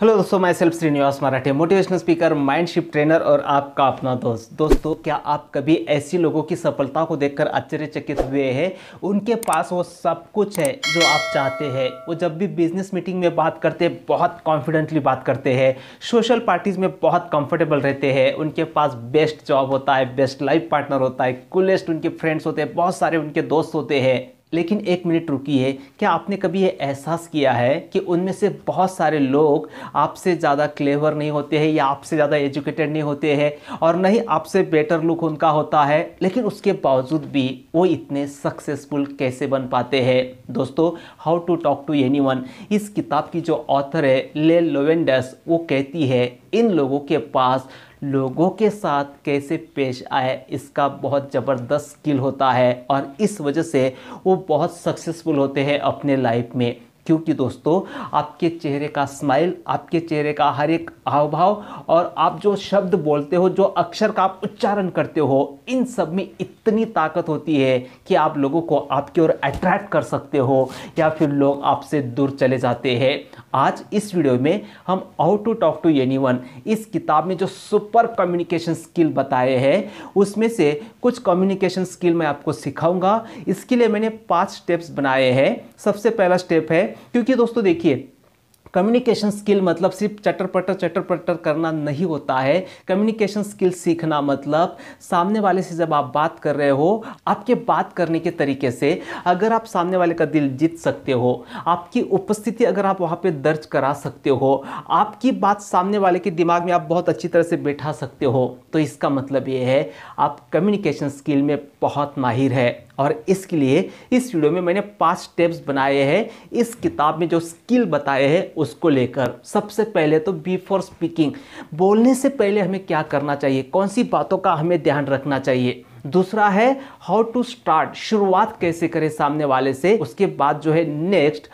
Hello दोस्तों, मैं self Srinivas मराठे, motivational speaker, माइंडशिफ्ट trainer और आपका अपना दोस्त। दोस्तों, क्या आप कभी ऐसी लोगों की सफलता को देखकर आश्चर्यचकित हुए हैं? उनके पास वो सब कुछ है जो आप चाहते हैं। वो जब भी बिजनेस मीटिंग में बात करते हैं बहुत कॉन्फिडेंटली बात करते हैं, सोशल पार्टीज में बहुत कंफर्टेबल रहते हैं, उनके पास बेस्ट जॉब होता है, बेस्ट लाइफ पार्टनर होता है, कूलेस्ट उनके फ्रेंड्स होते हैं, बहुत सारे उनके दोस्त होते हैं। लेकिन एक मिनट रुकिए, क्या आपने कभी ये एहसास किया है कि उनमें से बहुत सारे लोग आपसे ज़्यादा क्लेवर नहीं होते हैं या आपसे ज़्यादा एजुकेटेड नहीं होते हैं और नहीं आपसे बेटर लुक उनका होता है, लेकिन उसके बावजूद भी वो इतने सक्सेसफुल कैसे बन पाते हैं? दोस्तों, how to talk to anyone, इस किताब की जो ऑथर है लेल लोवेंडस, वो कहती है इन लोगों के पास लोगों के साथ कैसे पेश आए इसका बहुत ज़बरदस्त स्किल होता है और इस वजह से वो बहुत सक्सेसफुल होते हैं अपने लाइफ में। क्योंकि दोस्तों, आपके चेहरे का स्माइल, आपके चेहरे का हर एक हाव भाव और आप जो शब्द बोलते हो, जो अक्षर का आप उच्चारण करते हो, इन सब में इतनी ताकत होती है कि आप लोगों को आपकी ओर अट्रैक्ट कर सकते हो या फिर लोग आपसे दूर चले जाते हैं। आज इस वीडियो में हम how to talk to anyone, इस किताब में जो सुपर कम्युनिकेशन स्किल बताए हैं उसमें से कुछ कम्युनिकेशन स्किल मैं आपको सिखाऊंगा। इसके लिए मैंने 5 स्टेप्स बनाए हैं। सबसे पहला स्टेप है, क्योंकि दोस्तों देखिए, कम्युनिकेशन स्किल मतलब सिर्फ चटर पटर करना नहीं होता है। कम्युनिकेशन स्किल सीखना मतलब सामने वाले से जब आप बात कर रहे हो, आपके बात करने के तरीके से अगर आप सामने वाले का दिल जीत सकते हो, आपकी उपस्थिति अगर आप वहाँ पे दर्ज करा सकते हो, आपकी बात सामने वाले के दिमाग में आप बहुत अच्छी तरह से बैठा सकते हो, तो इसका मतलब ये है आप कम्युनिकेशन स्किल में बहुत माहिर है। और इसके लिए इस वीडियो में मैंने 5 स्टेप्स बनाए हैं इस किताब में जो स्किल बताए हैं उसको लेकर। सबसे पहले तो बिफोर स्पीकिंग, बोलने से पहले हमें क्या करना चाहिए, कौन सी बातों का हमें ध्यान रखना चाहिए। दूसरा है हाउ टू स्टार्ट, शुरुआत कैसे करें सामने वाले से। उसके बाद जो है नेक्स्ट,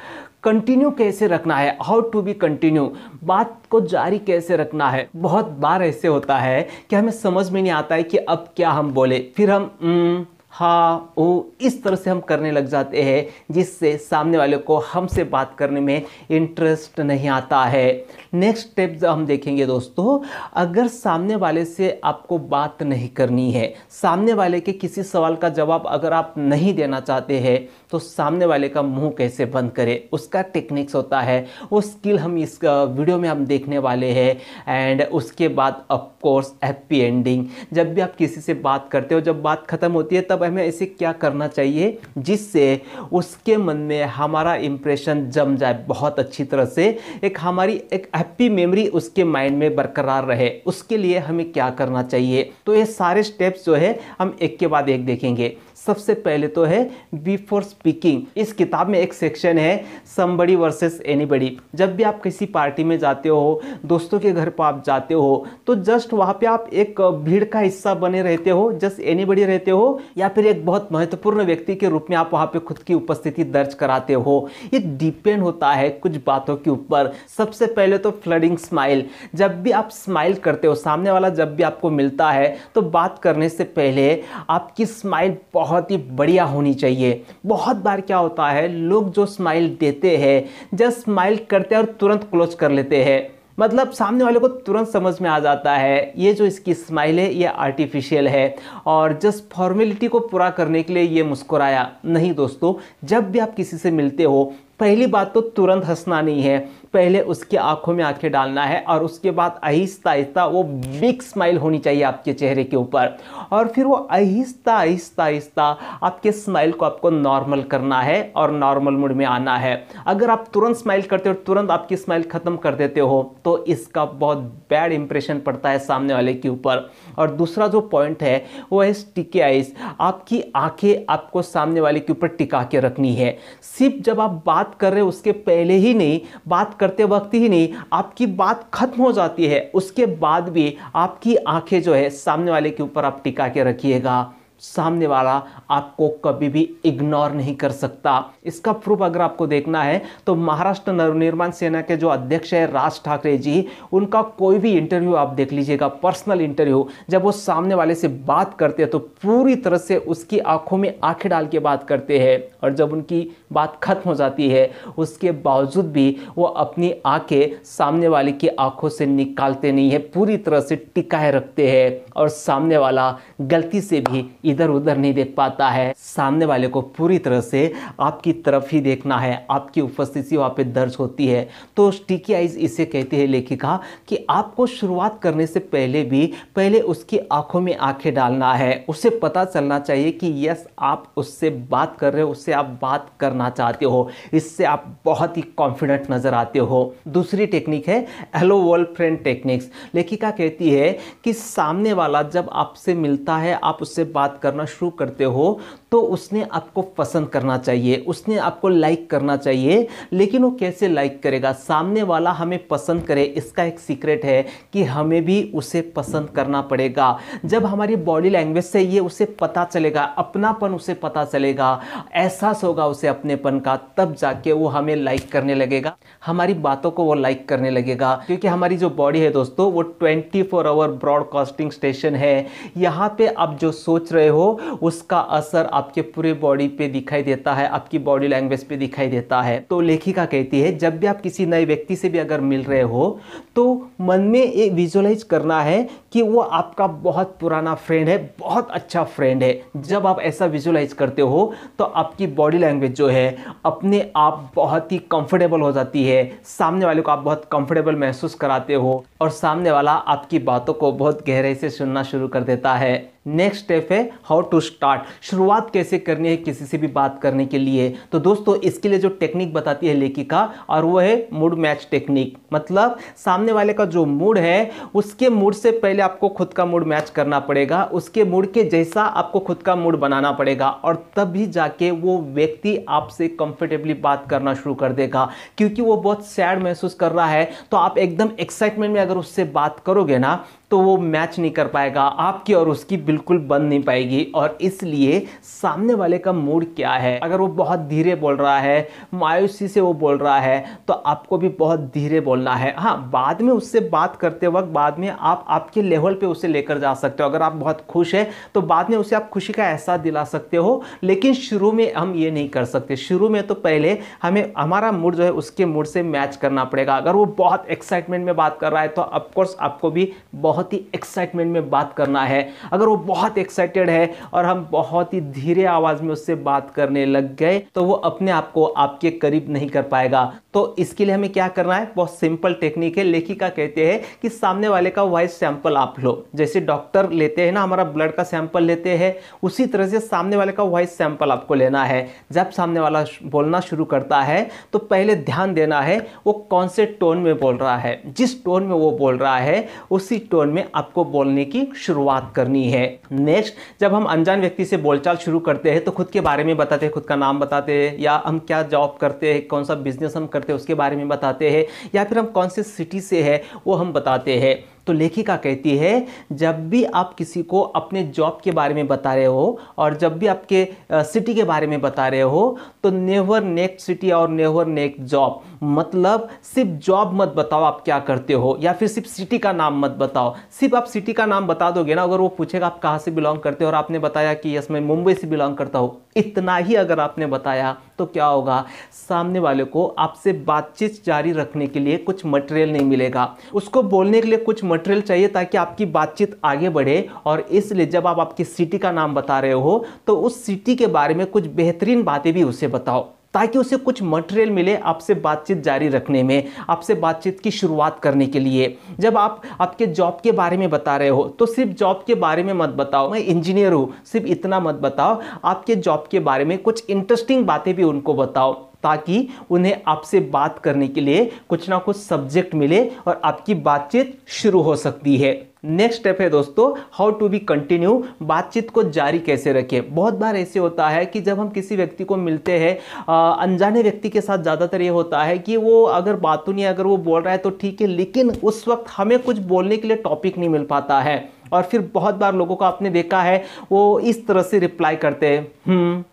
कंटिन्यू कैसे रखना है, हाउ टू बी कंटिन्यू, बात को जारी कैसे रखना है। बहुत बार ऐसे होता है कि हमें समझ में नहीं आता है कि अब क्या हम बोले, फिर हम हाँ ओ इस तरह से हम करने लग जाते हैं जिससे सामने वाले को हमसे बात करने में इंटरेस्ट नहीं आता है। नेक्स्ट स्टेप जो हम देखेंगे दोस्तों, अगर सामने वाले से आपको बात नहीं करनी है, सामने वाले के किसी सवाल का जवाब अगर आप नहीं देना चाहते हैं, तो सामने वाले का मुंह कैसे बंद करें, उसका टेक्निक्स होता है, वो स्किल हम इस वीडियो में हम देखने वाले हैं। एंड उसके बाद ऑफ कोर्स हैप्पी एंडिंग, जब भी आप किसी से बात करते हो, जब बात खत्म होती है तब हमें ऐसे क्या करना चाहिए जिससे उसके मन में हमारा इंप्रेशन जम जाए बहुत अच्छी तरह से, एक हमारी एक हैप्पी मेमोरी उसके माइंड में बरकरार रहे। उसके लिए हमें क्या करना चाहिए, तो ये सारे स्टेप्स जो है हम एक के बाद एक देखेंगे। सबसे पहले तो है बिफोर स्पीकिंग। इस किताब में एक सेक्शन है समबडी वर्सेस एनीबडी। जब भी आप किसी पार्टी में जाते हो, दोस्तों के घर पर आप जाते हो, तो जस्ट वहाँ पे आप एक भीड़ का हिस्सा बने रहते हो, जस्ट एनीबडी रहते हो, या फिर एक बहुत महत्वपूर्ण व्यक्ति के रूप में आप वहाँ पे खुद की उपस्थिति दर्ज कराते हो। ये डिपेंड होता है कुछ बातों के ऊपर। सबसे पहले तो फ्लडिंग स्माइल, जब भी आप स्माइल करते हो, सामने वाला जब भी आपको मिलता है तो बात करने से पहले आपकी स्माइल बहुत ही बढ़िया होनी चाहिए। बहुत बार क्या होता है, लोग जो स्माइल देते हैं जस्ट स्माइल करते हैं और तुरंत क्लोज कर लेते हैं, मतलब सामने वाले को तुरंत समझ में आ जाता है ये जो इसकी स्माइल है ये आर्टिफिशियल है और जस्ट फॉर्मेलिटी को पूरा करने के लिए ये मुस्कुराया। नहीं दोस्तों, जब भी आप किसी से मिलते हो, पहली बात तो तुरंत हंसना नहीं है, पहले उसकी आंखों में आंखें डालना है और उसके बाद आहिस्ता आहिस्ता वो बिग स्माइल होनी चाहिए आपके चेहरे के ऊपर, और फिर वो आहिस्ता आहिस्ता आहिस्ता आपके स्माइल को आपको नॉर्मल करना है और नॉर्मल मूड में आना है। अगर आप तुरंत स्माइल करते हो, तुरंत आपकी स्माइल खत्म कर देते हो, तो इसका बहुत बैड इंप्रेशन पड़ता है सामने वाले के ऊपर। और दूसरा जो पॉइंट है वो है स्टिकी आइज। आपकी आंखें आपको सामने वाले के ऊपर टिका के रखनी है। सिर्फ जब आप बात कर रहे हो उसके पहले ही नहीं, बात करते वक्त ही नहीं, आपकी बात खत्म हो जाती है उसके बाद भी आपकी आंखें जो है सामने वाले के ऊपर आप टिका के रखिएगा। सामने वाला आपको कभी भी इग्नोर नहीं कर सकता। इसका प्रूफ अगर आपको देखना है तो महाराष्ट्र नवनिर्माण सेना के जो अध्यक्ष है राज ठाकरे जी, उनका कोई भी इंटरव्यू आप देख लीजिएगा, पर्सनल इंटरव्यू, जब वो सामने वाले से बात करते हैं तो पूरी तरह से उसकी आंखों में आंखें डाल के बात करते हैं, और जब उनकी बात खत्म हो जाती है उसके बावजूद भी वो अपनी आंखें सामने वाले की आंखों से निकालते नहीं है, पूरी तरह से टिकाए रखते हैं, और सामने वाला गलती से भी इधर उधर नहीं देख पाता है। सामने वाले को पूरी तरह से आपकी तरफ ही देखना है, आपकी उपस्थिति वहां पे दर्ज होती है। तो स्टिकी आइज इसे कहते हैं लेखिका कि आपको शुरुआत करने से पहले उसकी आंखों में आंखें डालना है, उसे पता चलना चाहिए कि यस आप उससे बात कर रहे हो, उससे आप बात करना चाहते हो, इससे आप बहुत ही कॉन्फिडेंट नजर आते हो। दूसरी टेक्निक है हेलो वर्ल्ड फ्रेंड टेक्निक्स। लेखिका कहती है कि सामने वाला जब आपसे मिलता है, आप उससे बात करना शुरू करते हो, तो उसने आपको पसंद करना चाहिए, उसने आपको लाइक करना चाहिए। लेकिन वो कैसे लाइक करेगा? सामने वाला हमें पसंद करे, इसका एक सीक्रेट है कि हमें भी उसे पसंद करना पड़ेगा। जब हमारी बॉडी लैंग्वेज से ये उसे पता चलेगा, अपनापन उसे पता चलेगा, एहसास होगा उसे अपनेपन का, तब जाके वो हमें लाइक करने लगेगा, हमारी बातों को वो लाइक करने लगेगा। क्योंकि हमारी जो बॉडी है दोस्तों, वो 24 आवर ब्रॉडकास्टिंग स्टेशन है। यहाँ पे आप जो सोच रहे हो उसका असर आपके पूरे बॉडी पे दिखाई देता है, आपकी बॉडी लैंग्वेज पे दिखाई देता है। तो लेखिका कहती है जब भी आप किसी नए व्यक्ति से भी अगर मिल रहे हो तो मन में एक विजुअलाइज करना है कि वो आपका बहुत पुराना फ्रेंड है, बहुत अच्छा फ्रेंड है। जब आप ऐसा विजुअलाइज करते हो तो आपकी बॉडी लैंग्वेज जो है अपने आप बहुत ही कंफर्टेबल हो जाती है, सामने वाले को आप बहुत कंफर्टेबल महसूस कराते हो, और सामने वाला आपकी बातों को बहुत गहराई से सुनना शुरू कर देता है। नेक्स्ट स्टेप है हाउ टू स्टार्ट। शुरुआत कैसे करनी है किसी से भी बात करने के लिए? तो दोस्तों इसके लिए जो टेक्निक बताती है लेखिका, और वो है मूड मैच टेक्निक। मतलब सामने वाले का जो मूड है उसके मूड से पहले आपको खुद का मूड मैच करना पड़ेगा, उसके मूड के जैसा आपको खुद का मूड बनाना पड़ेगा, और तभी जाके वो व्यक्ति आपसे कंफर्टेबली बात करना शुरू कर देगा। क्योंकि वो बहुत सैड महसूस कर रहा है तो आप एकदम एक्साइटमेंट में अगर उससे बात करोगे ना तो वो मैच नहीं कर पाएगा, आपकी और उसकी बिल्कुल बन नहीं पाएगी। और इसलिए सामने वाले का मूड क्या है, अगर वो बहुत धीरे बोल रहा है, मायूसी से वो बोल रहा है, तो आपको भी बहुत धीरे बोलना है। हाँ, बाद में उससे बात करते वक्त बाद में आप आपके लेवल पे उसे लेकर जा सकते हो। अगर आप बहुत खुश है तो बाद में उसे आप खुशी का एहसास दिला सकते हो, लेकिन शुरू में हम ये नहीं कर सकते। शुरू में तो पहले हमें हमारा मूड जो है उसके मूड से मैच करना पड़ेगा। अगर वो बहुत एक्साइटमेंट में बात कर रहा है तो ऑफकोर्स आपको भी बहुत ही एक्साइटमेंट में बात करना है। अगर वो बहुत एक्साइटेड है और हम बहुत ही धीरे आवाज में उससे बात करने लग गए तो वो अपने आप को आपके करीब नहीं कर पाएगा। तो इसके लिए हमें क्या करना है? बहुत सिंपल टेक्निक है। लेखिका कहते हैं कि सामने वाले का वॉइस सैंपल आप लो, जैसे डॉक्टर लेते हैं ना, हमारा ब्लड का सैंपल लेते हैं, उसी तरह से सामने वाले का वॉइस सैंपल आपको लेना है। जब सामने वाला बोलना शुरू करता है तो पहले ध्यान देना है वो कौन से टोन में बोल रहा है। जिस टोन में वो बोल रहा है उसी टोन में आपको बोलने की शुरुआत करनी है। नेक्स्ट, जब हम अनजान व्यक्ति से बोलचाल शुरू करते हैं तो खुद के बारे में बताते हैं, खुद का नाम बताते हैं, या हम क्या जॉब करते हैं, कौन सा बिजनेस हम करते हैं उसके बारे में बताते हैं, या फिर हम कौन से सिटी से है वो हम बताते हैं। तो लेखिका कहती है जब भी आप किसी को अपने जॉब के बारे में बता रहे हो और जब भी आपके सिटी के बारे में बता रहे हो तो नेवर नेक्स्ट सिटी और नेवर नेक्स्ट जॉब। मतलब सिर्फ जॉब मत बताओ आप क्या करते हो, या फिर सिर्फ सिटी का नाम मत बताओ। सिर्फ आप सिटी का नाम बता दोगे ना, अगर वो पूछेगा आप कहाँ से बिलोंग करते हो और आपने बताया कि यस मैं मुंबई से बिलोंग करता हूँ, इतना ही अगर आपने बताया तो क्या होगा, सामने वाले को आपसे बातचीत जारी रखने के लिए कुछ मटेरियल नहीं मिलेगा। उसको बोलने के लिए कुछ मटेरियल चाहिए ताकि आपकी बातचीत आगे बढ़े। और इसलिए जब आप आपकी सिटी का नाम बता रहे हो तो उस सिटी के बारे में कुछ बेहतरीन बातें भी उसे बताओ ताकि उसे कुछ मटेरियल मिले आपसे बातचीत जारी रखने में, आपसे बातचीत की शुरुआत करने के लिए। जब आप आपके जॉब के बारे में बता रहे हो तो सिर्फ जॉब के बारे में मत बताओ मैं इंजीनियर हूं, सिर्फ इतना मत बताओ। आपके जॉब के बारे में कुछ इंटरेस्टिंग बातें भी उनको बताओ ताकि उन्हें आपसे बात करने के लिए कुछ ना कुछ सब्जेक्ट मिले और आपकी बातचीत शुरू हो सकती है। नेक्स्ट स्टेप है दोस्तों हाउ टू बी कंटिन्यू। बातचीत को जारी कैसे रखें। बहुत बार ऐसे होता है कि जब हम किसी व्यक्ति को मिलते हैं, अनजाने व्यक्ति के साथ ज़्यादातर ये होता है कि वो अगर बातों नहीं, अगर वो बोल रहा है तो ठीक है, लेकिन उस वक्त हमें कुछ बोलने के लिए टॉपिक नहीं मिल पाता है। और फिर बहुत बार लोगों को आपने देखा है वो इस तरह से रिप्लाई करते हैं,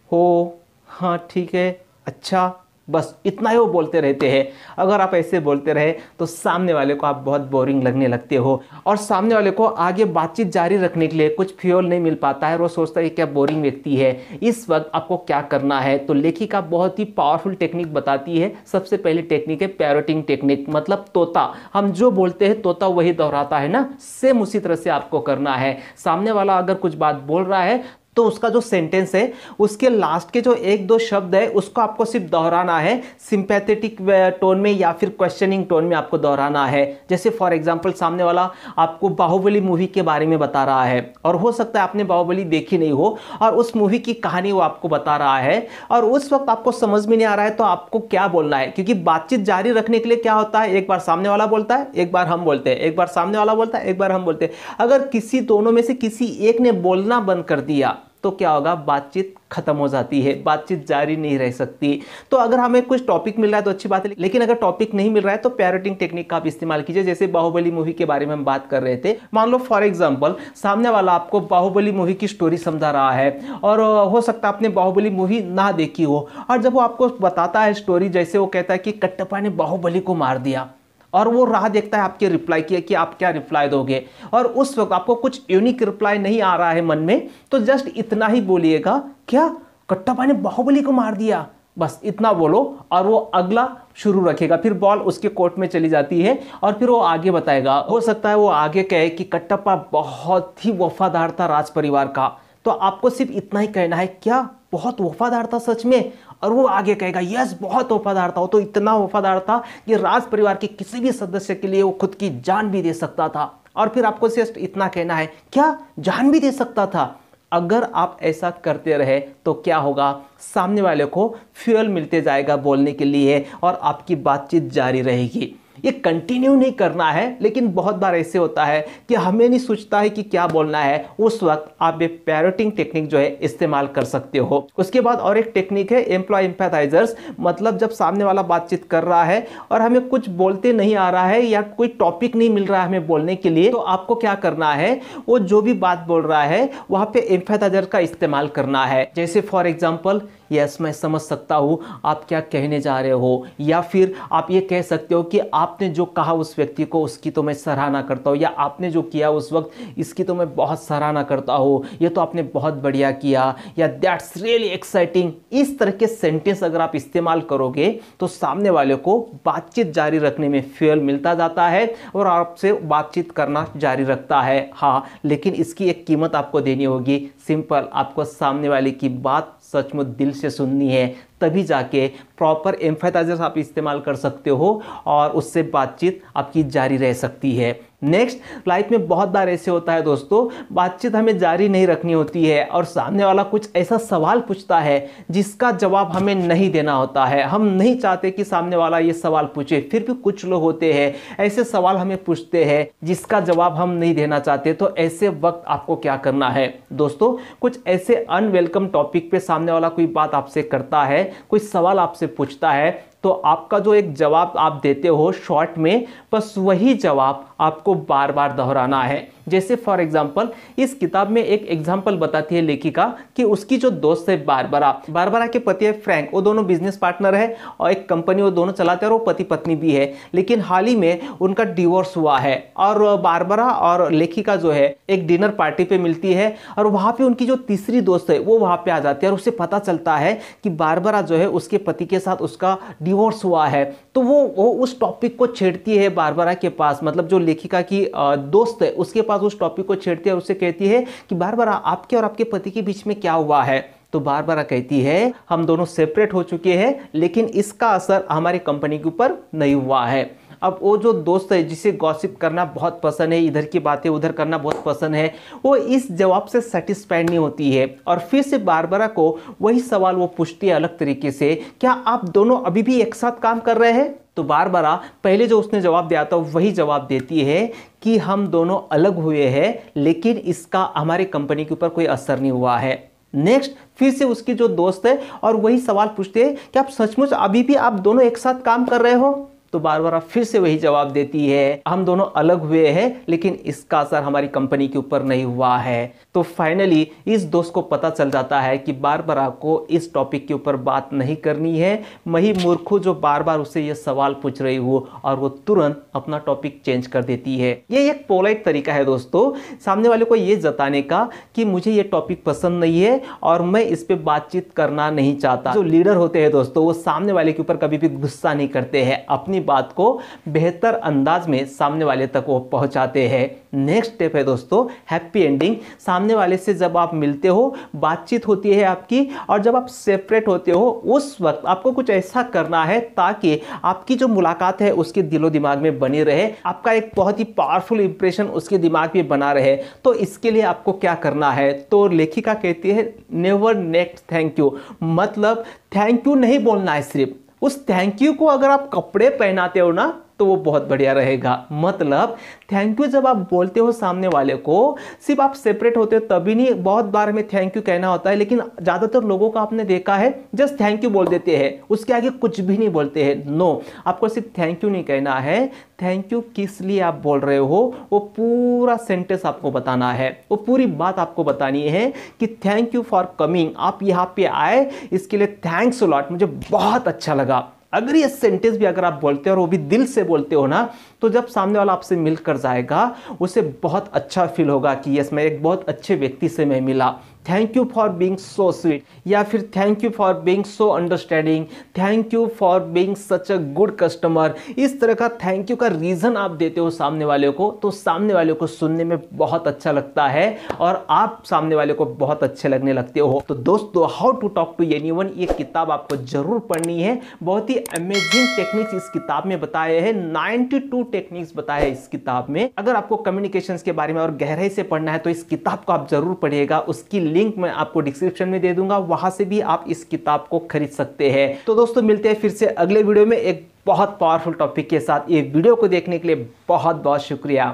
हो, हाँ ठीक है, अच्छा, बस इतना ही वो बोलते रहते हैं। अगर आप ऐसे बोलते रहे तो सामने वाले को आप बहुत बोरिंग लगने लगते हो और सामने वाले को आगे बातचीत जारी रखने के लिए कुछ फ्यूल नहीं मिल पाता है, वो सोचता है क्या बोरिंग व्यक्ति है। इस वक्त आपको क्या करना है, तो लेखिका बहुत ही पावरफुल टेक्निक बताती है। सबसे पहली टेक्निक है पैरोटिंग टेक्निक, मतलब तोता। हम जो बोलते हैं तोता वही दोहराता है ना, सेम उसी तरह से आपको करना है। सामने वाला अगर कुछ बात बोल रहा है तो उसका जो सेंटेंस है उसके लास्ट के जो एक दो शब्द है उसको आपको सिर्फ दोहराना है, सिंपैथेटिक टोन में या फिर क्वेश्चनिंग टोन में आपको दोहराना है। जैसे फॉर एग्जांपल सामने वाला आपको बाहुबली मूवी के बारे में बता रहा है और हो सकता है आपने बाहुबली देखी नहीं हो और उस मूवी की कहानी वो आपको बता रहा है और उस वक्त आपको समझ में नहीं आ रहा है तो आपको क्या बोलना है, क्योंकि बातचीत जारी रखने के लिए क्या होता है, एक बार सामने वाला बोलता है, एक बार हम बोलते हैं, एक बार सामने वाला बोलता है, एक बार हम बोलते हैं। अगर किसी दोनों में से किसी एक ने बोलना बंद कर दिया तो क्या होगा, बातचीत खत्म हो जाती है, बातचीत जारी नहीं रह सकती। तो अगर हमें कुछ टॉपिक मिल रहा है तो अच्छी बात है, लेकिन अगर टॉपिक नहीं मिल रहा है तो पैरोटिंग टेक्निक का आप इस्तेमाल कीजिए। जैसे बाहुबली मूवी के बारे में हम बात कर रहे थे, मान लो फॉर एग्जांपल सामने वाला आपको बाहुबली मूवी की स्टोरी समझा रहा है और हो सकता है आपने बाहुबली मूवी ना देखी हो और जब वो आपको बताता है स्टोरी, जैसे वो कहता है कि कटप्पा ने बाहुबली को मार दिया और वो राह देखता है आपके रिप्लाई की कि आप क्या रिप्लाई दोगे, और उस वक्त आपको कुछ यूनिक रिप्लाई नहीं आ रहा है मन में, तो जस्ट इतना ही बोलिएगा, क्या कटप्पा ने बाहुबली को मार दिया, बस इतना बोलो और वो अगला शुरू रखेगा। फिर बॉल उसके कोर्ट में चली जाती है और फिर वो आगे बताएगा। हो सकता है वो आगे कहे कि कटप्पा बहुत ही वफादार था राज परिवार का, तो आपको सिर्फ इतना ही कहना है, क्या बहुत वफादार था सच में, और वो आगे कहेगा यस बहुत वफादार था, वो तो इतना वफादार था कि राज परिवार के किसी भी सदस्य के लिए वो खुद की जान भी दे सकता था, और फिर आपको सिर्फ इतना कहना है, क्या जान भी दे सकता था। अगर आप ऐसा करते रहे तो क्या होगा, सामने वाले को फ्यूल मिलते जाएगा बोलने के लिए और आपकी बातचीत जारी रहेगी। ये कंटिन्यू नहीं करना है, लेकिन बहुत बार ऐसे होता है कि हमें नहीं सोचता है कि क्या बोलना है, उस वक्त आप ये पैरोटिंग टेक्निक जो है इस्तेमाल कर सकते हो। उसके बाद और एक टेक्निक है एम्प्लॉय एम्पैथाइजर्स, मतलब जब सामने वाला बातचीत कर रहा है और हमें कुछ बोलते नहीं आ रहा है या कोई टॉपिक नहीं मिल रहा है हमें बोलने के लिए, तो आपको क्या करना है, वो जो भी बात बोल रहा है वहां पे एम्पैथाइजर का इस्तेमाल करना है। जैसे फॉर एग्जाम्पल, यस मैं समझ सकता हूँ आप क्या कहने जा रहे हो, या फिर आप ये कह सकते हो कि आपने जो कहा उस व्यक्ति को उसकी तो मैं सराहना करता हूँ, या आपने जो किया उस वक्त इसकी तो मैं बहुत सराहना करता हूँ, ये तो आपने बहुत बढ़िया किया, या दैट्स रियली एक्साइटिंग। इस तरह के सेंटेंस अगर आप इस्तेमाल करोगे तो सामने वाले को बातचीत जारी रखने में फ्यूल मिलता जाता है और आपसे बातचीत करना जारी रखता है। हाँ, लेकिन इसकी एक कीमत आपको देनी होगी, सिंपल, आपको सामने वाले की बात सचमुच दिल से सुननी है, तभी जाके प्रॉपर एम्फैथाइजर्स आप इस्तेमाल कर सकते हो और उससे बातचीत आपकी जारी रह सकती है। नेक्स्ट, लाइफ में बहुत बार ऐसे होता है दोस्तों, बातचीत हमें जारी नहीं रखनी होती है और सामने वाला कुछ ऐसा सवाल पूछता है जिसका जवाब हमें नहीं देना होता है। हम नहीं चाहते कि सामने वाला ये सवाल पूछे, फिर भी कुछ लोग होते हैं ऐसे सवाल हमें पूछते हैं जिसका जवाब हम नहीं देना चाहते। तो ऐसे वक्त आपको क्या करना है दोस्तों, कुछ ऐसे अनवेलकम टॉपिक पे सामने वाला कोई बात आपसे करता है, कोई सवाल आपसे पूछता है, तो आपका जो एक जवाब आप देते हो शॉर्ट में, बस वही जवाब आपको बार बार दोहराना है। जैसे फॉर एग्जांपल, इस किताब में एक एग्जांपल बताती है लेखिका कि उसकी जो दोस्त है बारबरा के पति है फ्रैंक, वो दोनों बिजनेस पार्टनर है और एक कंपनी वो दोनों चलाते हैं और वो पति पत्नी भी है, लेकिन हाल ही में उनका डिवोर्स हुआ है और बारबरा और लेखिका जो है एक डिनर पार्टी पे मिलती है और वहां पे उनकी जो तीसरी दोस्त है वो वहां पे आ जाती है और उसे पता चलता है कि बारबरा जो है उसके पति के साथ उसका डिवोर्स हुआ है। तो वो उस टॉपिक को छेड़ती है बारबरा के पास, मतलब जो लेखिका की दोस्त है उसके पास उस टॉपिक को छेड़ती है और उससे कहती है कि बारबरा आपके और आपके पति के बीच में क्या हुआ है। तो बारबरा कहती है हम दोनों सेपरेट हो चुके हैं, लेकिन इसका असर हमारी कंपनी के ऊपर नहीं हुआ है। अब वो जो दोस्त है जिसे गॉसिप करना बहुत पसंद है, इधर की बातें उधर करना बहुत पसंद है, वो इस जवाब से सेटिस्फाइड नहीं होती है और फिर से बारबरा को वही सवाल वो पूछती है अलग तरीके से, क्या आप दोनों अभी भी एक साथ काम कर रहे हैं। तो बारबरा पहले जो उसने जवाब दिया था वही जवाब देती है कि हम दोनों अलग हुए हैं, लेकिन इसका हमारी कंपनी के ऊपर कोई असर नहीं हुआ है। नेक्स्ट, फिर से उसकी जो दोस्त है और वही सवाल पूछते हैं कि आप सचमुच अभी भी आप दोनों एक साथ काम कर रहे हो। तो बारबरा फिर से वही जवाब देती है, हम दोनों अलग हुए हैं लेकिन इसका असर हमारी कंपनी के ऊपर नहीं हुआ है। तो फाइनली इस दोस्त को पता चल जाता है कि बारबरा को इस टॉपिक के ऊपर बात नहीं करनी है। मैं ही मूर्ख हूं जो बार बार उसे यह सवाल पूछ रही हूं, और वो तुरंत अपना टॉपिक चेंज कर देती है। ये एक पोलाइट तरीका है दोस्तों सामने वाले को ये जताने का कि मुझे ये टॉपिक पसंद नहीं है और मैं इस पे बातचीत करना नहीं चाहता। जो लीडर होते हैं दोस्तों वो सामने वाले के ऊपर कभी भी गुस्सा नहीं करते हैं, अपनी बात को बेहतर अंदाज में सामने वाले तक वो पहुंचाते हैं। नेक्स्ट स्टेप है दोस्तों हैप्पी एंडिंग। सामने वाले से जब आप मिलते हो, बातचीत होती है आपकी, और जब आप सेपरेट होते हो उस वक्त आपको कुछ ऐसा करना है ताकि आपकी जो मुलाकात है उसके दिलो दिमाग में बनी रहे, आपका एक बहुत ही पावरफुल इंप्रेशन उसके दिमाग में बना रहे। तो इसके लिए आपको क्या करना है, तो लेखिका कहती है नेवर नेक्स्ट थैंक यू, मतलब थैंक यू नहीं बोलना है। सिर्फ उस थैंक यू को अगर आप कपड़े पहनाते हो ना तो वो बहुत बढ़िया रहेगा। मतलब थैंक यू जब आप बोलते हो सामने वाले को, सिर्फ आप सेपरेट होते हो तभी नहीं, बहुत बार में थैंक यू कहना होता है, लेकिन ज़्यादातर लोगों को आपने देखा है जस्ट थैंक यू बोल देते हैं, उसके आगे कुछ भी नहीं बोलते हैं। नो, आपको सिर्फ थैंक यू नहीं कहना है, थैंक यू किस लिए आप बोल रहे हो वो पूरा सेंटेंस आपको बताना है, वो पूरी बात आपको बतानी है कि थैंक यू फॉर कमिंग, आप यहाँ पे आए इसके लिए थैंक्स अ लॉट, मुझे बहुत अच्छा लगा। अगर ये सेंटेंस भी अगर आप बोलते हो और वो भी दिल से बोलते हो ना, तो जब सामने वाला आपसे मिलकर जाएगा उसे बहुत अच्छा फील होगा कि यस मैं एक बहुत अच्छे व्यक्ति से मैं मिला। Thank you for being so sweet, या फिर thank you for being so understanding, thank you for being such a good customer. इस तरह का थैंक यू का रीजन आप देते हो सामने वाले को, तो सामने वाले को सुनने में बहुत अच्छा लगता है और आप सामने वाले को बहुत अच्छे लगने लगते हो। तो दोस्तों how to talk to anyone, ये किताब आपको जरूर पढ़नी है। बहुत ही अमेजिंग टेक्निक्स इस किताब में बताए हैं, 92 टेक्निक्स बताए हैं इस किताब में। अगर आपको कम्युनिकेशंस के बारे में और गहराई से पढ़ना है तो इस किताब को आप जरूर पढ़िएगा, उसकी लिंक मैं आपको डिस्क्रिप्शन में दे दूंगा, वहां से भी आप इस किताब को खरीद सकते हैं। तो दोस्तों मिलते हैं फिर से अगले वीडियो में एक बहुत पावरफुल टॉपिक के साथ। ये वीडियो को देखने के लिए बहुत बहुत शुक्रिया।